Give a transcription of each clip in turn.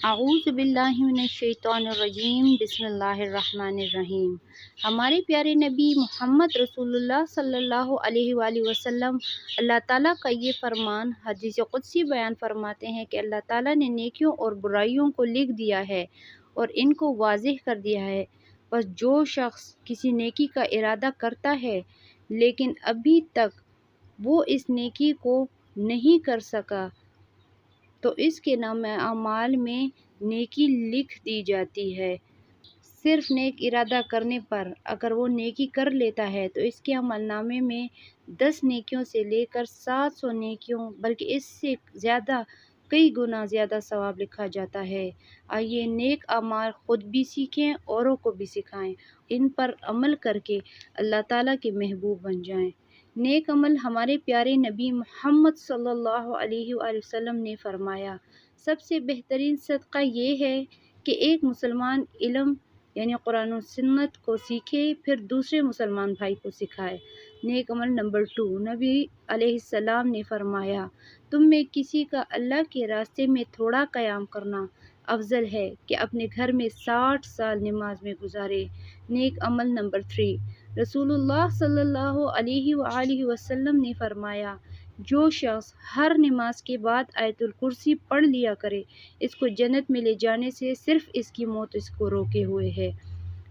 اعوذ باللہ من الشیطان الرجیم، بسم اللہ الرحمن الرحیم۔ ہمارے پیارے نبی محمد رسول اللہ صلی اللہ علیہ وآلہ وسلم اللہ تعالیٰ کا یہ فرمان حدیث قدسی بیان فرماتے ہیں کہ اللہ تعالیٰ نے نیکیوں اور برائیوں کو لکھ دیا ہے اور ان کو واضح کر دیا ہے، بس جو شخص کسی نیکی کا ارادہ کرتا ہے لیکن ابھی تک وہ اس نیکی کو نہیں کر سکا تو اس کے نام اعمال میں نیکی لکھ دی جاتی ہے۔ صرف نیک ارادہ کرنے پر اگر وہ نیکی کر لیتا ہے تو اس کے عمل نامے میں 10 نیکیوں سے لے کر 700 نیکیوں بلکہ اس سے زیادہ کئی گنا زیادہ ثواب لکھا جاتا ہے۔ آئیے نیک اعمال خود بھی سیکھیں، اوروں کو بھی سکھائیں، ان پر عمل کر کے اللہ تعالیٰ کے محبوب بن جائیں۔ نیک عمل ہمارے پیارے نبی محمد صلی اللہ علیہ وآلہ وسلم نے فرمایا، سب سے بہترین صدقہ یہ ہے کہ ایک مسلمان علم یعنی قرآن و سنت کو سیکھے پھر دوسرے مسلمان بھائی کو سکھائے۔ نیک عمل نمبر 2، نبی علیہ السلام نے فرمایا، تم میں کسی کا اللہ کے راستے میں تھوڑا قیام کرنا افضل ہے کہ اپنے گھر میں 60 سال نماز میں گزارے۔ نیک عمل نمبر 3، رسول اللہ صلی اللہ علیہ وآلہ وسلم نے فرمایا، جو شخص ہر نماز کے بعد آیت الکرسی پڑھ لیا کرے، اس کو جنت میں لے جانے سے صرف اس کی موت اس کو روکے ہوئے ہے۔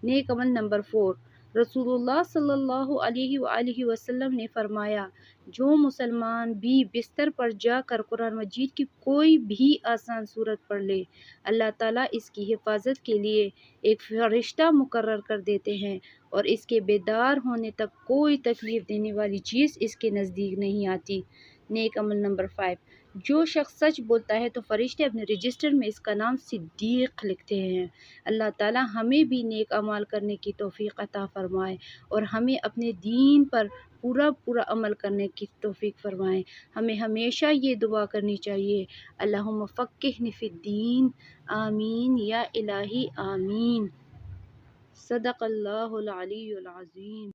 نیک عمل نمبر 4، رسول اللہ صلی اللہ علیہ وآلہ وسلم نے فرمایا، جو مسلمان بھی بستر پر جا کر قرآن مجید کی کوئی بھی آسان سورت پڑھ لے، اللہ تعالیٰ اس کی حفاظت کے لیے ایک فرشتہ مقرر کر دیتے ہیں اور اس کے بیدار ہونے تک کوئی تکلیف دینے والی چیز اس کے نزدیک نہیں آتی۔ نیک عمل نمبر 5، جو شخص سچ بولتا ہے تو فرشتے اپنے رجسٹر میں اس کا نام صدیق لکھتے ہیں۔ اللہ تعالیٰ ہمیں بھی نیک اعمال کرنے کی توفیق عطا فرمائے اور ہمیں اپنے دین پر پورا عمل کرنے کی توفیق فرمائے۔ ہمیں ہمیشہ یہ دعا کرنی چاہیے، اللہم فقہنا فی الدین، آمین یا الہی آمین۔ صدق اللہ العلی العظیم۔